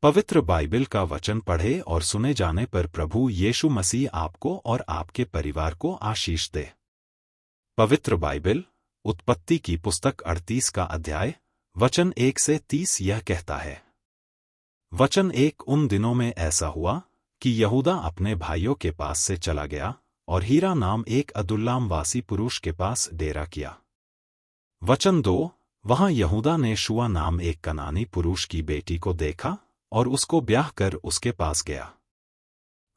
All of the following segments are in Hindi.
पवित्र बाइबल का वचन पढ़े और सुने जाने पर प्रभु यीशु मसीह आपको और आपके परिवार को आशीष दे। पवित्र बाइबल उत्पत्ति की पुस्तक 38 का अध्याय वचन 1 से 30 यह कहता है। वचन 1 उन दिनों में ऐसा हुआ कि यहूदा अपने भाइयों के पास से चला गया और हीरा नाम एक अदुल्लाम वासी पुरुष के पास डेरा किया। वचन 2 वहां यहूदा ने शुआ नाम एक कनानी पुरुष की बेटी को देखा और उसको ब्याह कर उसके पास गया।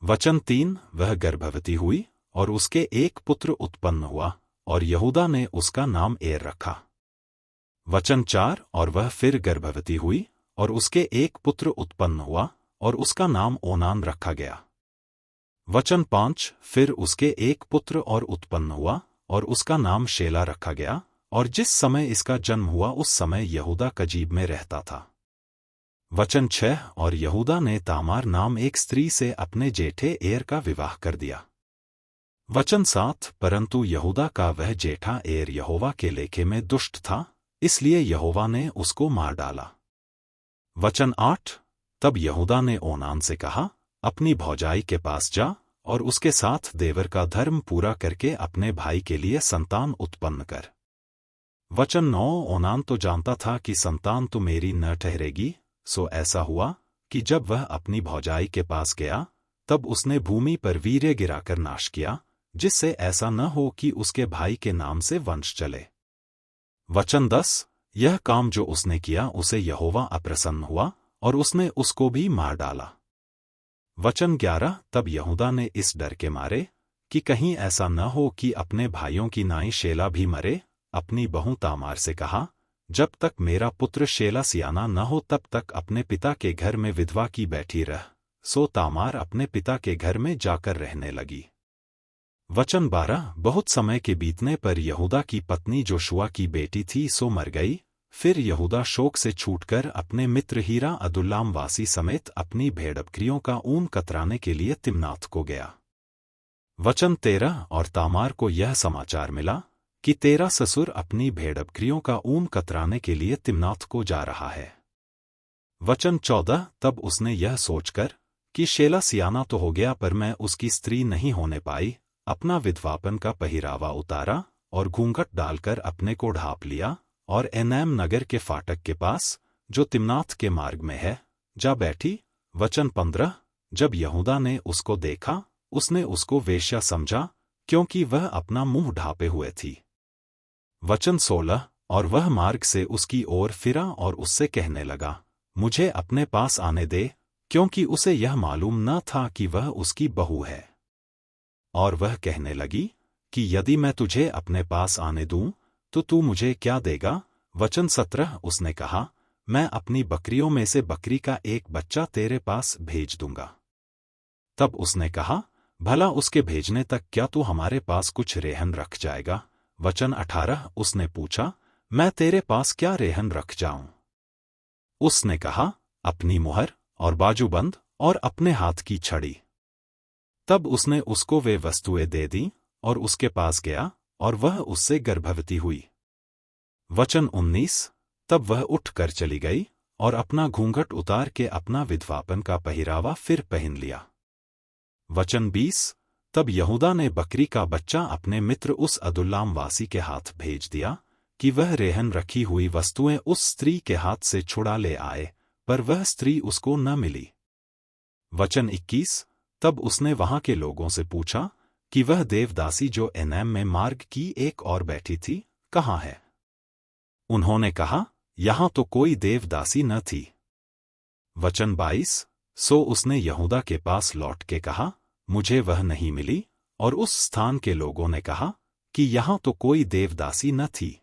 वचन 3 वह गर्भवती हुई और उसके एक पुत्र उत्पन्न हुआ और यहूदा ने उसका नाम एर रखा। वचन 4 और वह फिर गर्भवती हुई और उसके एक पुत्र उत्पन्न हुआ और उसका नाम ओनान रखा गया। वचन 5 फिर उसके एक पुत्र और उत्पन्न हुआ और उसका नाम शेला रखा गया, और जिस समय इसका जन्म हुआ उस समय यहूदा कजीब में रहता था। वचन 6 और यहूदा ने तामार नाम एक स्त्री से अपने जेठे एर का विवाह कर दिया। वचन 7 परंतु यहूदा का वह जेठा एर यहोवा के लेखे में दुष्ट था, इसलिए यहोवा ने उसको मार डाला। वचन 8 तब यहूदा ने ओनान से कहा, अपनी भौजाई के पास जा और उसके साथ देवर का धर्म पूरा करके अपने भाई के लिए संतान उत्पन्न कर। वचन 9 ओनान तो जानता था कि संतान तो मेरी न ठहरेगी, सो ऐसा हुआ कि जब वह अपनी भौजाई के पास गया तब उसने भूमि पर वीर्य गिराकर नाश किया, जिससे ऐसा न हो कि उसके भाई के नाम से वंश चले। वचन 10 यह काम जो उसने किया उसे यहोवा अप्रसन्न हुआ और उसने उसको भी मार डाला। वचन 11 तब यहूदा ने इस डर के मारे कि कहीं ऐसा न हो कि अपने भाइयों की नाई शेला भी मरे, अपनी बहू तामार से कहा, जब तक मेरा पुत्र शेला सियाना न हो तब तक अपने पिता के घर में विधवा की बैठी रह। सो तामार अपने पिता के घर में जाकर रहने लगी। वचन 12 बहुत समय के बीतने पर यहूदा की पत्नी जोशुआ की बेटी थी सो मर गई। फिर यहूदा शोक से छूटकर अपने मित्र हीरा अदुल्लाम वासी समेत अपनी भेड़-बकरियों का ऊन कतराने के लिए तिम्नाथ को गया। वचन 13 और तामार को यह समाचार मिला कि तेरा ससुर अपनी भेड़-बकरियों का ऊन कतराने के लिए तिम्नाथ को जा रहा है। वचन 14 तब उसने यह सोचकर कि शेला सियाना तो हो गया पर मैं उसकी स्त्री नहीं होने पाई, अपना विधवापन का पहिरावा उतारा और घूंघट डालकर अपने को ढांप लिया और एनैम नगर के फाटक के पास जो तिम्नाथ के मार्ग में है जा बैठी। वचन 15 जब यहूदा ने उसको देखा उसने उसको वेश्या समझा, क्योंकि वह अपना मुंह ढांपे हुए थी। वचन 16 और वह मार्ग से उसकी ओर फिरा और उससे कहने लगा, मुझे अपने पास आने दे, क्योंकि उसे यह मालूम न था कि वह उसकी बहू है। और वह कहने लगी कि यदि मैं तुझे अपने पास आने दूं तो तू मुझे क्या देगा। वचन 17 उसने कहा, मैं अपनी बकरियों में से बकरी का एक बच्चा तेरे पास भेज दूंगा। तब उसने कहा, भला उसके भेजने तक क्या तू हमारे पास कुछ रेहन रख जाएगा। वचन 18 उसने पूछा, मैं तेरे पास क्या रेहन रख जाऊं। उसने कहा, अपनी मुहर और बाजूबंद और अपने हाथ की छड़ी। तब उसने उसको वे वस्तुएं दे दी और उसके पास गया और वह उससे गर्भवती हुई। वचन 19 तब वह उठकर चली गई और अपना घूंघट उतार के अपना विधवापन का पहिरावा फिर पहन लिया। वचन 20 तब यहूदा ने बकरी का बच्चा अपने मित्र उस अदुल्लाम वासी के हाथ भेज दिया कि वह रेहन रखी हुई वस्तुएं उस स्त्री के हाथ से छुड़ा ले आए, पर वह स्त्री उसको न मिली। वचन 21 तब उसने वहां के लोगों से पूछा कि वह देवदासी जो एनैम में मार्ग की एक और बैठी थी कहाँ है। उन्होंने कहा, यहां तो कोई देवदासी न थी। वचन 22 सो उसने यहूदा के पास लौट के कहा, मुझे वह नहीं मिली, और उस स्थान के लोगों ने कहा कि यहां तो कोई देवदासी न थी।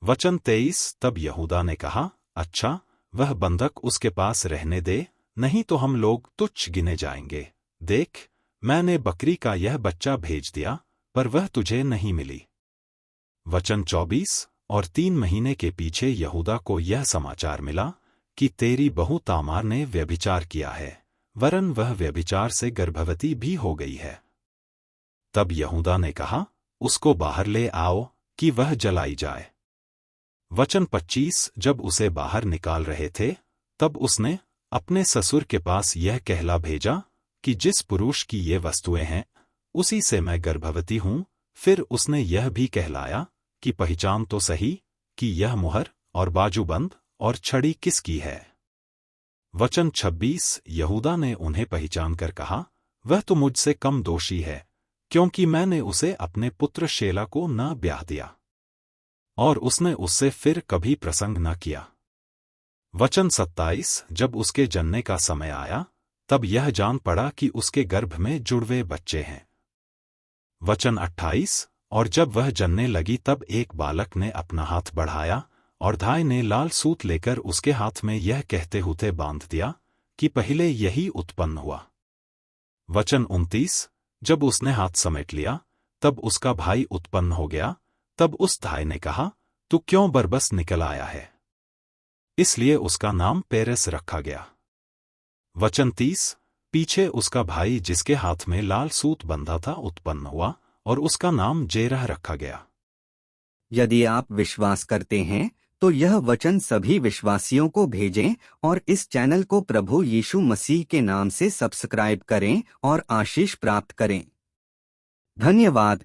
वचन 23 तब यहूदा ने कहा, अच्छा वह बंधक उसके पास रहने दे, नहीं तो हम लोग तुच्छ गिने जाएंगे। देख, मैंने बकरी का यह बच्चा भेज दिया, पर वह तुझे नहीं मिली। वचन 24 और 3 महीने के पीछे यहूदा को यह समाचार मिला कि तेरी बहू तामार ने व्यभिचार किया है, वरन वह व्यभिचार से गर्भवती भी हो गई है। तब यहूदा ने कहा, उसको बाहर ले आओ कि वह जलाई जाए। वचन 25 जब उसे बाहर निकाल रहे थे तब उसने अपने ससुर के पास यह कहला भेजा कि जिस पुरुष की ये वस्तुएं हैं उसी से मैं गर्भवती हूं। फिर उसने यह भी कहलाया कि पहचान तो सही कि यह मुहर और बाजूबंद और छड़ी किसकी है। वचन 26 यहूदा ने उन्हें पहचान कर कहा, वह तो मुझसे कम दोषी है, क्योंकि मैंने उसे अपने पुत्र शेला को न ब्याह दिया। और उसने उससे फिर कभी प्रसंग न किया। वचन 27 जब उसके जनने का समय आया तब यह जान पड़ा कि उसके गर्भ में जुड़वे बच्चे हैं। वचन 28 और जब वह जनने लगी तब एक बालक ने अपना हाथ बढ़ाया और धाय ने लाल सूत लेकर उसके हाथ में यह कहते हुए बांध दिया कि पहले यही उत्पन्न हुआ। वचन 29 जब उसने हाथ समेट लिया तब उसका भाई उत्पन्न हो गया। तब उस धाय ने कहा, तू क्यों बरबस निकल आया है? इसलिए उसका नाम पेरेस रखा गया। वचन 30 पीछे उसका भाई जिसके हाथ में लाल सूत बंधा था उत्पन्न हुआ और उसका नाम जेरह रखा गया। यदि आप विश्वास करते हैं तो यह वचन सभी विश्वासियों को भेजें और इस चैनल को प्रभु यीशु मसीह के नाम से सब्सक्राइब करें और आशीष प्राप्त करें। धन्यवाद।